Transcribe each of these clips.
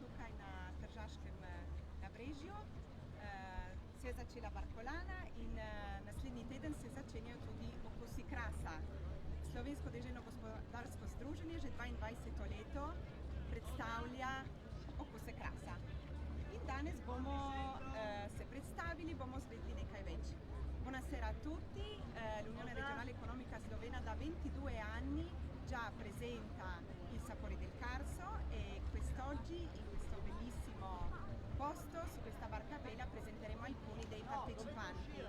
tukaj na Tržaškem nabrežju. Se je začela Barkolana in naslednji teden se začenjajo tudi Okusi krasa. Slovensko deželno gospodarsko združenje že 22. leto predstavlja Okuse krasa. In danes bomo se predstavili, bomo svedli nekaj več. Buonasera a tutti, l'Unione Regionale Economica Slovena da 22 anni già presenta il sapore del Carso e quest'oggi in questo bellissimo posto, su questa barca a vela, presenteremo alcuni dei partecipanti.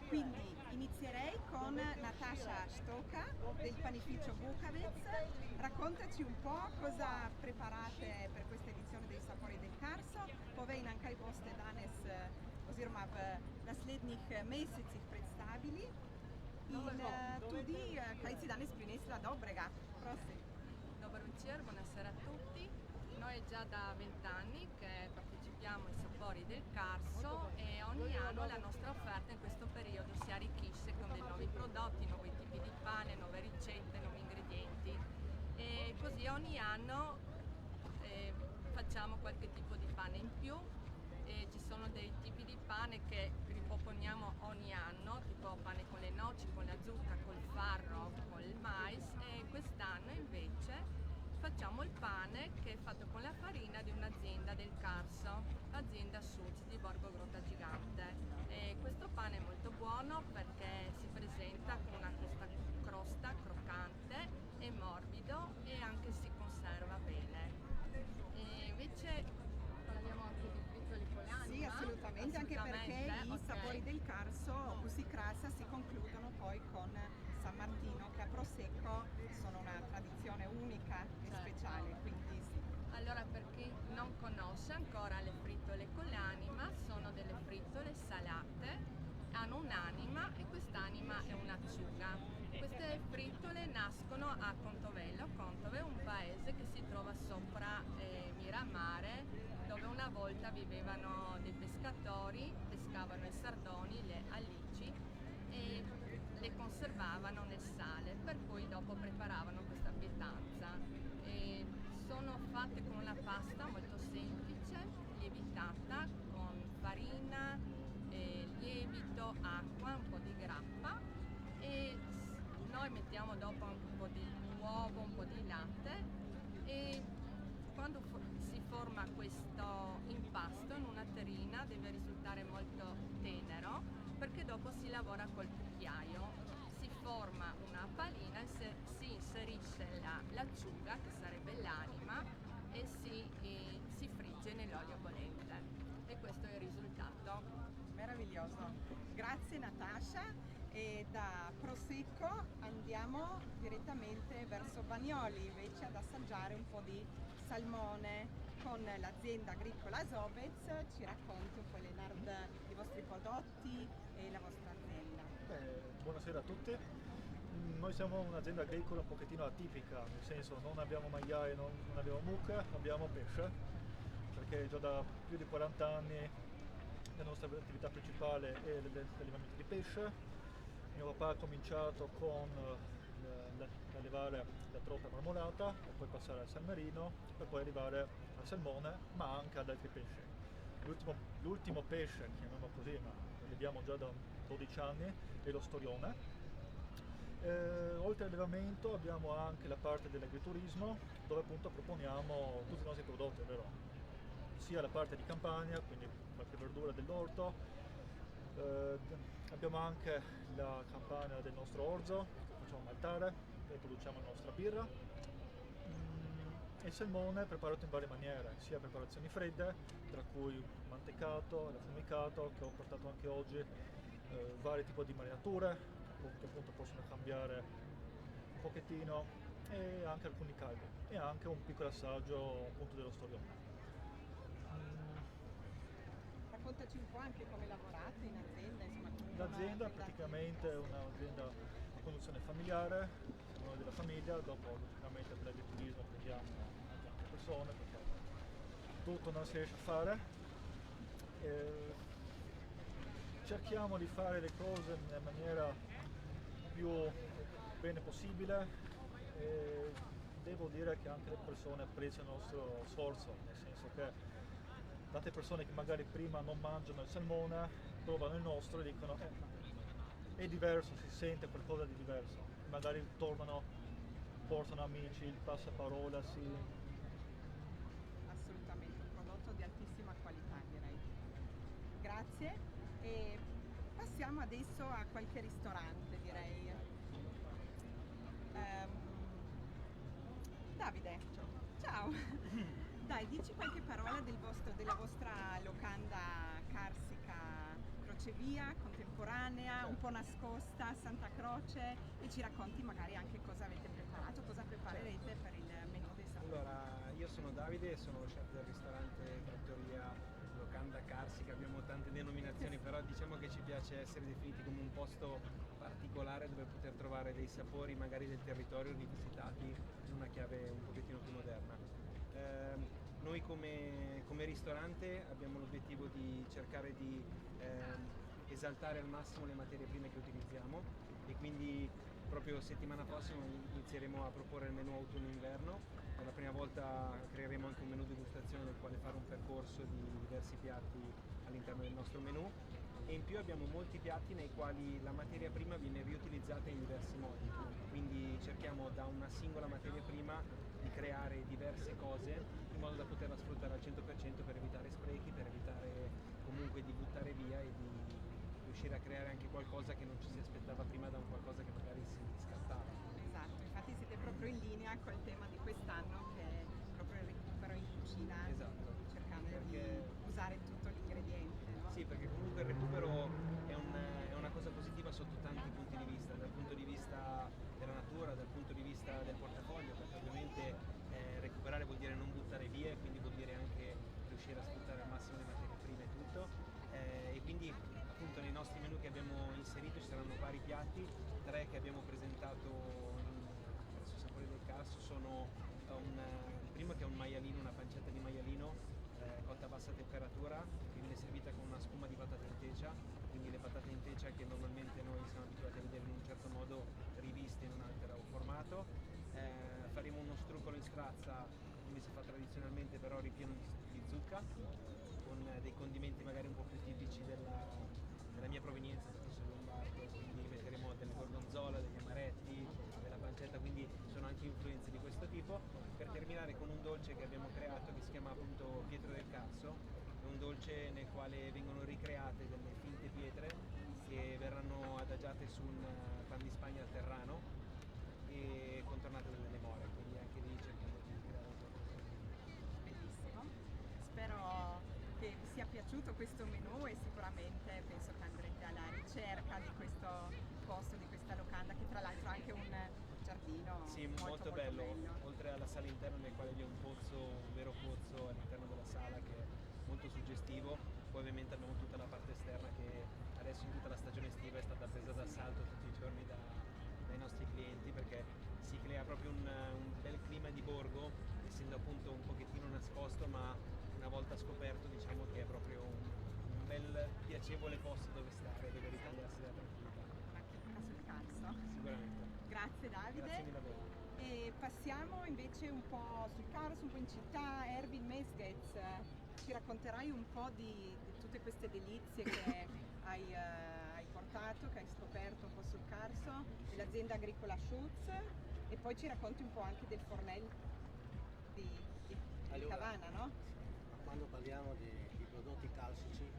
Quindi inizierei con Natasha Stoka del panificio Bukovec. Raccontaci un po' cosa preparate per questa edizione dei Sapori del Carso. Povej nam kaj boste danes oziroma v naslednjih mesecih predstavili in tudi kaj si danes prinesla dobrega. Prosim. Dobar večer, buonasera a tutti. Noi è già da 20 anni che partecipiamo ai Sapori del Carso e ogni anno la nostra offerta in questo periodo si arricchisce con dei nuovi prodotti, nuovi tipi di pane, nuove ricette, nuovi ingredienti e così ogni anno facciamo qualche tipo di pane in più. E ci sono dei tipi di pane che riproponiamo ogni anno, tipo pane con le noci, con la zucca, col farro, con il mais e quest'anno invece facciamo il pane che è fatto con la farina di un'azienda del Carso, l'azienda Suz di Borgo Grotta Gigante. E questo pane è molto buono perché si presenta con una crosta croccante e morbido e anche si conserva bene. E invece parliamo anche di frittoli con l'anima. Sì, assolutamente, anche perché i Sapori del Carso, Okusi krasa, si concludono poi con San Martino, che a Prosecco sono una tradizione unica e speciale, quindi sì. Allora, per chi non conosce ancora le frittole con l'anima, sono delle frittole salate, hanno un'anima e quest'anima è un'acciuga. Queste frittole nascono a Contovello. Contove è un paese che si trova sopra Miramare, dove una volta vivevano dei pescatori, pescavano i sardoni, le alici e le conservavano nel sale, per cui dopo preparavano questa pietanza. E sono fatte con una pasta molto semplice, lievitata con farina, lievito, acqua, un po' di grappa e noi mettiamo dopo un po' di uovo, un po' di latte e quando si forma questo impasto in una terrina deve risultare molto tenero perché dopo si lavora col cucchiaio, si forma una palina e si inserisce l'acciuga, che sarebbe l'anima, e si frigge nell'olio bollente. E questo è il risultato. Meraviglioso. Grazie Natasha. E da Prosecco andiamo direttamente verso Bagnoli invece ad assaggiare un po' di salmone con l'azienda agricola Azovec. Ci racconti un po' Leonard i vostri prodotti e la vostra azienda. Buonasera a tutti. Noi siamo un'azienda agricola un pochettino atipica, nel senso non abbiamo maiale, non abbiamo mucche, abbiamo pesce, perché già da più di 40 anni la nostra attività principale è l'allevamento di pesce. Mio papà ha cominciato con l'allevare la trota marmorata e poi passare al salmerino per poi arrivare al salmone ma anche ad altri pesci. L'ultimo pesce, chiamiamolo così, ma lo alleviamo già da 12 anni, è lo storione. Oltre all'allevamento abbiamo anche la parte dell'agriturismo dove appunto proponiamo tutti i nostri prodotti, ovvero sia la parte di campagna, quindi qualche verdura dell'orto. Abbiamo anche la campagna del nostro orzo, facciamo maltare e produciamo la nostra birra. E il salmone preparato in varie maniere, sia preparazioni fredde, tra cui mantecato, affumicato, che ho portato anche oggi, vari tipi di marinature, che appunto possono cambiare un pochettino, e anche alcuni caldi, e anche un piccolo assaggio appunto dello storione. Raccontaci un po' anche come lavorate in azienda, insomma. L'azienda praticamente è un'azienda a conduzione familiare, noi della famiglia, dopo logicamente per l'agriturismo prendiamo anche altre persone perché tutto non si riesce a fare. Cerchiamo di fare le cose nella maniera più bene possibile. devo dire che anche le persone apprezzano il nostro sforzo, nel senso che tante persone che magari prima non mangiano il salmone provano il nostro e dicono è diverso, si sente qualcosa di diverso, magari tornano, portano amici, il passaparola, Assolutamente, un prodotto di altissima qualità direi. Grazie e passiamo adesso a qualche ristorante direi. Davide, ciao! Dai, dici qualche parola della vostra locanda carsica crocevia, contemporanea, un po' nascosta, Santa Croce, e ci racconti magari anche cosa avete preparato, cosa preparerete per il menù dei sapori. Allora, io sono Davide, sono lo chef del ristorante Trattoria Locanda Carsica, abbiamo tante denominazioni, però diciamo che ci piace essere definiti come un posto particolare dove poter trovare dei sapori magari del territorio rivisitati in una chiave un pochettino più moderna. Noi come ristorante abbiamo l'obiettivo di cercare di esaltare al massimo le materie prime che utilizziamo e quindi proprio settimana prossima inizieremo a proporre il menù autunno-inverno. Per la prima volta creeremo anche un menù degustazione nel quale fare un percorso di diversi piatti all'interno del nostro menù e in più abbiamo molti piatti nei quali la materia prima viene riutilizzata in diversi modi, quindi cerchiamo da una singola materia prima di creare diverse cose in modo da poterla sfruttare al 100% per evitare sprechi, per evitare comunque di buttare via e di riuscire a creare anche qualcosa che non ci si aspettava prima da un qualcosa che magari si scartava. Esatto, infatti siete proprio in linea col tema di quest'anno che è proprio il recupero in cucina, Esatto. cercando Perché di usare tutto l'ingrediente, no? sì, perché comunque il recupero è una cosa positiva sotto tanti punti di vista, dal punto di vista della natura, dal punto di vista del portafoglio, perché ovviamente recuperare vuol dire non buttare via, quindi vuol dire anche riuscire a sfruttare al massimo le materie prime e tutto. E quindi appunto nei nostri menù che abbiamo inserito ci saranno vari piatti, 3 che abbiamo presentato presso Sapori del Carso sono il primo che è un maialino, una pancetta di maialino cotta a bassa temperatura che viene servita con una spuma di patate in teggia, quindi le patate in teggia che normalmente noi siamo abituati a vedere in un certo modo riviste in un altro formato. Faremo uno struccolo in strazza come si fa tradizionalmente però ripieno di zucca con dei condimenti magari un po' più tipici della mia provenienza perché sono lombardo, quindi metteremo delle gorgonzola, degli amaretti, della pancetta, quindi sono anche influenze di questo tipo, per terminare con un dolce che abbiamo creato che si chiama appunto Pietro del Carso, è un dolce nel quale vengono ricreate delle finte pietre che verranno adagiate su un pan di Spagna al terrano e contornate delle more, quindi anche lì cerchiamo di creare un qualcosa. Bellissimo. Spero che vi sia piaciuto questo menù e sicuramente penso che andrete alla ricerca di questo posto, di questa locanda che tra l'altro ha anche un giardino Sì, molto bello, oltre alla sala interna nel quale vi è un pozzo, un vero pozzo all'interno della sala che è molto suggestivo, poi ovviamente abbiamo tutta la parte esterna che adesso in tutta la stagione estiva è stata presa d'assalto tutti i giorni dai nostri clienti perché si crea proprio un bel clima di borgo, essendo appunto un pochettino nascosto ma una volta scoperto diciamo che è proprio un bel piacevole posto dove stare, dove ritagliarsi la tranquillità. Anche sul Carso. Sicuramente. Grazie Davide. Grazie mille a voi. E passiamo invece un po' sul Carso, un po' in città. Erwin Mesgetz, ci racconterai un po' di tutte queste delizie che hai portato, che hai scoperto un po' sul Carso, dell'azienda agricola Schutz e poi ci racconti un po' anche del fornello di Cavana, no? Quando parliamo di prodotti carsici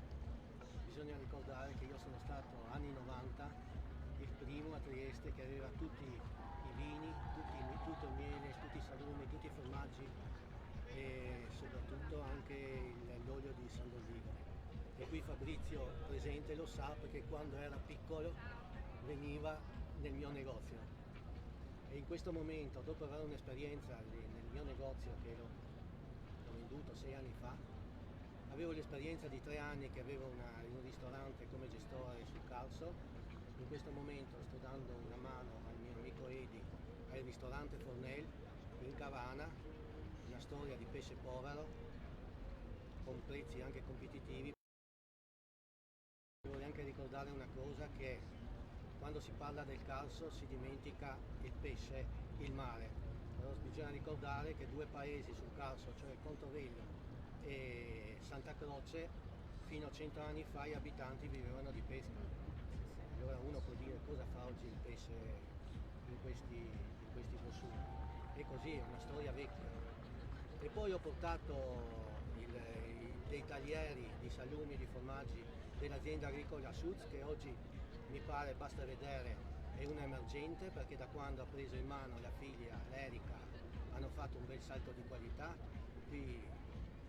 bisogna ricordare che io sono stato anni 90 il primo a Trieste che aveva tutti i vini, tutto il miele, tutti i salumi, tutti i formaggi e soprattutto anche l'olio di Sant'Olivo. E qui Fabrizio presente lo sa perché quando era piccolo veniva nel mio negozio. E in questo momento, dopo aver un'esperienza nel mio negozio che l'ho venduto 6 anni fa, avevo l'esperienza di 3 anni che avevo in un ristorante come gestore sul Carso. In questo momento sto dando una mano al mio amico Edi al ristorante Fornel in Cavana, una storia di pesce povero con prezzi anche competitivi. Vorrei anche ricordare una cosa, che quando si parla del Carso si dimentica il pesce, il mare. Però bisogna ricordare che due paesi sul Carso, cioè Contorello e Santa Croce, fino a 100 anni fa gli abitanti vivevano di pesca. Allora uno può dire cosa fa oggi il pesce in questi consumi. E così, è una storia vecchia. E poi ho portato dei taglieri di salumi e di formaggi dell'azienda agricola Suz, che oggi mi pare, basta vedere, è un emergente, perché da quando ha preso in mano la figlia Erika hanno fatto un bel salto di qualità. Qui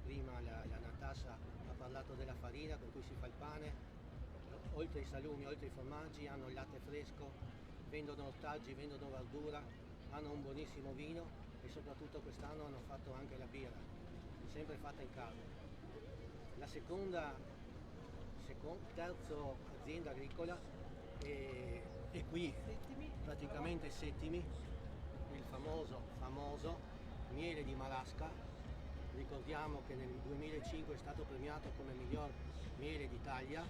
prima la Natasha ha parlato della farina con cui si fa il pane, oltre ai salumi, oltre ai formaggi hanno il latte fresco, vendono ortaggi, vendono verdura, hanno un buonissimo vino e soprattutto quest'anno hanno fatto anche la birra, sempre fatta in casa. La terzo azienda agricola è qui, praticamente Settimi, il famoso miele di Marasca. Ricordiamo che nel 2005 è stato premiato come miglior miele d'Italia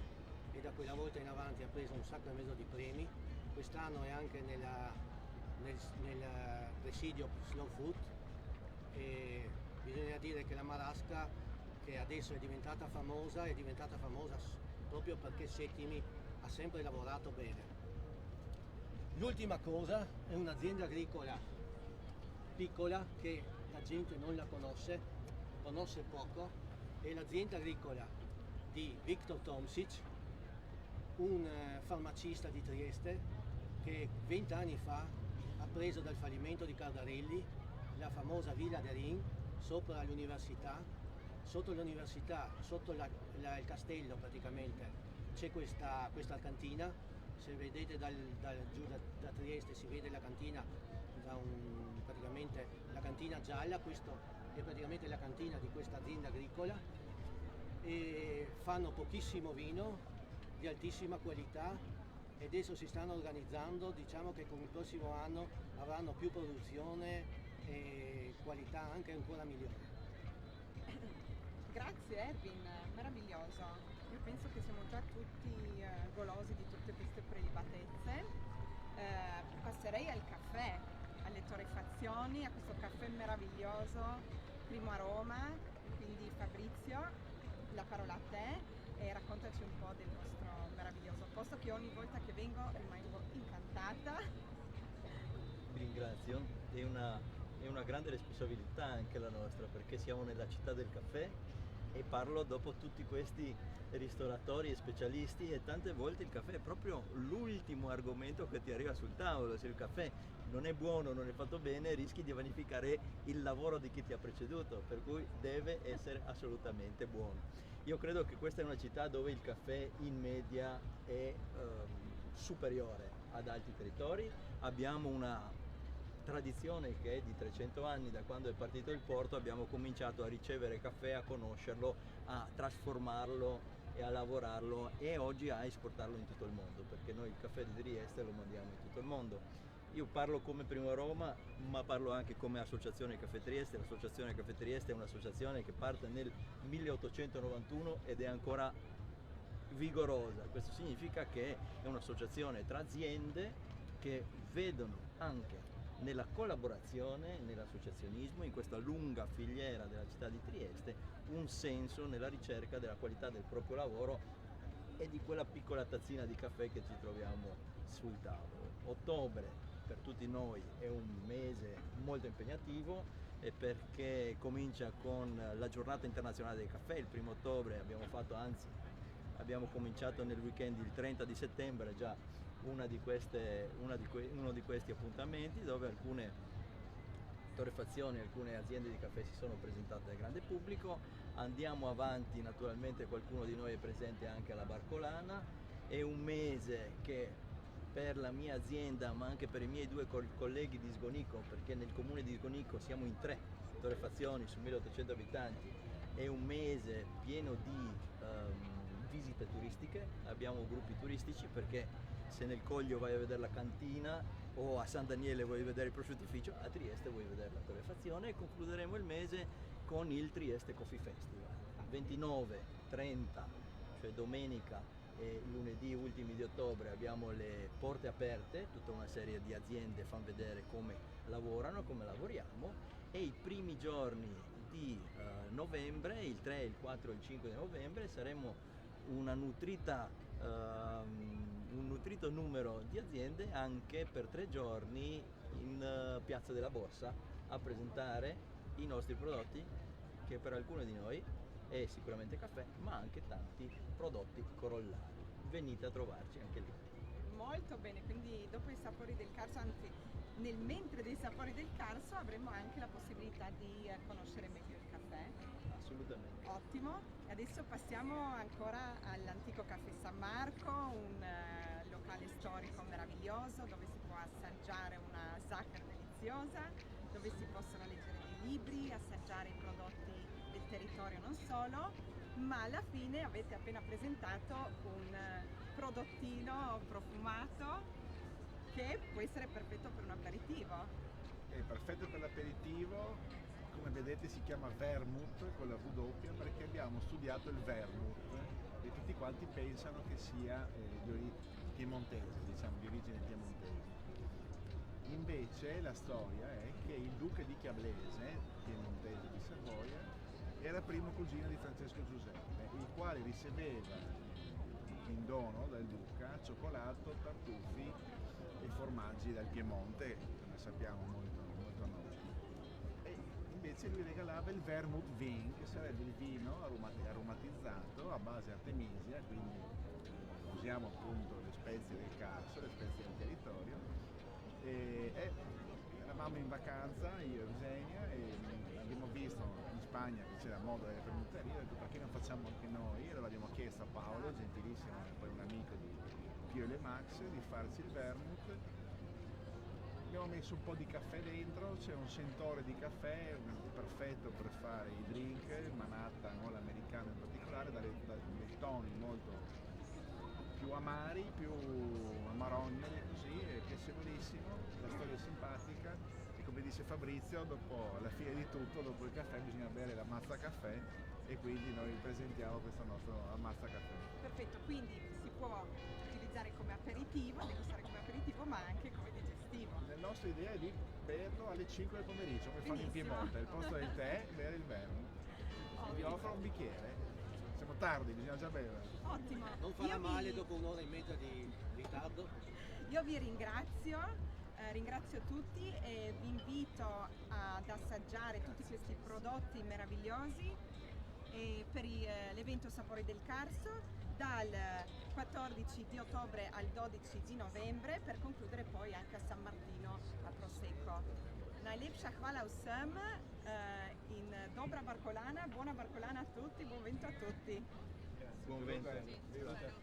e da quella volta in avanti ha preso un sacco e mezzo di premi. Quest'anno è anche nel presidio Slow Food e bisogna dire che la Marasca, che adesso è diventata famosa proprio perché Settimi ha sempre lavorato bene. L'ultima cosa è un'azienda agricola piccola che la gente non la conosce poco, è l'azienda agricola di Viktor Tomšič, un farmacista di Trieste che 20 anni fa ha preso dal fallimento di Cardarelli la famosa Villa Derin sopra l'università. Sotto l'università, sotto il castello praticamente, c'è questa cantina. Se vedete giù da Trieste si vede la cantina, praticamente la cantina gialla. Questo è praticamente la cantina di questa azienda agricola e fanno pochissimo vino di altissima qualità e adesso si stanno organizzando, diciamo che con il prossimo anno avranno più produzione e qualità anche ancora migliore. Grazie Erwin, meraviglioso. Io penso che siamo già tutti golosi di tutte queste prelibatezze. Passerei al caffè, alle torrefazioni, a questo caffè meraviglioso, primo aroma. Quindi Fabrizio, la parola a te e raccontaci un po' del vostro meraviglioso posto che ogni volta che vengo rimango incantata. Vi ringrazio, è una grande responsabilità anche la nostra, perché siamo nella città del caffè e parlo dopo tutti questi ristoratori e specialisti e tante volte il caffè è proprio l'ultimo argomento che ti arriva sul tavolo. Se il caffè non è buono, non è fatto bene, rischi di vanificare il lavoro di chi ti ha preceduto, per cui deve essere assolutamente buono. Io credo che questa è una città dove il caffè in media è superiore ad altri territori. Abbiamo una tradizione che è di 300 anni, da quando è partito il porto abbiamo cominciato a ricevere caffè, a conoscerlo, a trasformarlo e a lavorarlo e oggi a esportarlo in tutto il mondo, perché noi il caffè di Trieste lo mandiamo in tutto il mondo. Io parlo come Primo Aroma, ma parlo anche come Associazione Caffè Trieste. L'Associazione Caffè Trieste è un'associazione che parte nel 1891 ed è ancora vigorosa. Questo significa che è un'associazione tra aziende che vedono anche nella collaborazione, nell'associazionismo, in questa lunga filiera della città di Trieste, un senso nella ricerca della qualità del proprio lavoro e di quella piccola tazzina di caffè che ci troviamo sul tavolo. Ottobre per tutti noi è un mese molto impegnativo perché comincia con la giornata internazionale del caffè. Il 1° ottobre abbiamo cominciato nel weekend il 30 di settembre già uno di questi appuntamenti, dove alcune torrefazioni, alcune aziende di caffè si sono presentate al grande pubblico. Andiamo avanti, naturalmente qualcuno di noi è presente anche alla Barcolana. È un mese che per la mia azienda, ma anche per i miei 2 colleghi di Sgonico, perché nel comune di Sgonico siamo in 3 torrefazioni su 1800 abitanti, è un mese pieno di visite turistiche. Abbiamo gruppi turistici, perché se nel Coglio vai a vedere la cantina o a San Daniele vuoi vedere il prosciuttificio, a Trieste vuoi vedere la torrefazione. E concluderemo il mese con il Trieste Coffee Festival, 29, 30, cioè domenica e lunedì ultimi di ottobre abbiamo le porte aperte, tutta una serie di aziende fanno vedere come lavorano, come lavoriamo, e i primi giorni di novembre, il 3, il 4 e il 5 di novembre, saremo un nutrito numero di aziende anche per 3 giorni in Piazza della Borsa a presentare i nostri prodotti, che per alcuni di noi è sicuramente caffè, ma anche tanti prodotti corollari. Venite a trovarci anche lì. Molto bene, quindi dopo i sapori del Carso, anzi nel mentre dei sapori del Carso avremo anche la possibilità di conoscere meglio il caffè. Assolutamente. Ottimo, e adesso passiamo ancora all'antico Caffè San Marco, un locale storico meraviglioso dove si può assaggiare una Sacher deliziosa, dove si possono leggere dei libri, assaggiare i prodotti del territorio non solo, ma alla fine avete appena presentato un prodottino profumato che può essere perfetto per un aperitivo. È perfetto per l'aperitivo, come vedete si chiama vermouth con la W perché abbiamo studiato il vermouth e tutti quanti pensano che sia piemontese, diciamo di origine piemontese. Invece la storia è che il duca di Chiablese, piemontese di Savoia, era primo cugino di Francesco Giuseppe, il quale riceveva in dono dal duca cioccolato, tartufi e formaggi dal Piemonte, come sappiamo molto noti. E invece lui regalava il vermouth vin, che sarebbe il vino aromatizzato a base artemisia, quindi usiamo appunto le spezie del Carso, le spezie del territorio. E eravamo in vacanza io e Eugenia e abbiamo visto in Spagna che c'era moda delle vermuterie, ho detto perché non facciamo anche noi, e l'abbiamo chiesto a Paolo, gentilissimo, poi un amico di Pio e Max, di farci il vermouth. Abbiamo messo un po' di caffè dentro, c'è un sentore di caffè perfetto per fare i drink, il Manhattan o l'americano in particolare, dei toni molto più amari, più amarognoli così, è piacevolissimo, la storia è simpatica e come dice Fabrizio, dopo, alla fine di tutto, dopo il caffè bisogna bere l'ammazza caffè e quindi noi presentiamo questo nostro ammazza caffè. Perfetto, quindi si può utilizzare come aperitivo, degustare come aperitivo, ma anche come digestivo. La nostra idea è di berlo alle 5 del pomeriggio, come fanno in Benissimo. Piemonte, al posto del tè, bere il vermouth. Vi offro un bicchiere, siamo tardi, bisogna già bere. Ottimo. Non farà Io male dopo un'ora e mezza di ritardo. Io vi ringrazio, ringrazio tutti e vi invito ad assaggiare tutti questi prodotti meravigliosi per l'evento Sapori del Carso dal 14 di ottobre al 12 di novembre, per concludere poi anche a San Martino a Prosecco. Najlepša hvala vsem in dobra Barcolana, buona Barcolana a tutti, buon vento a tutti. Buon vento. Ciao.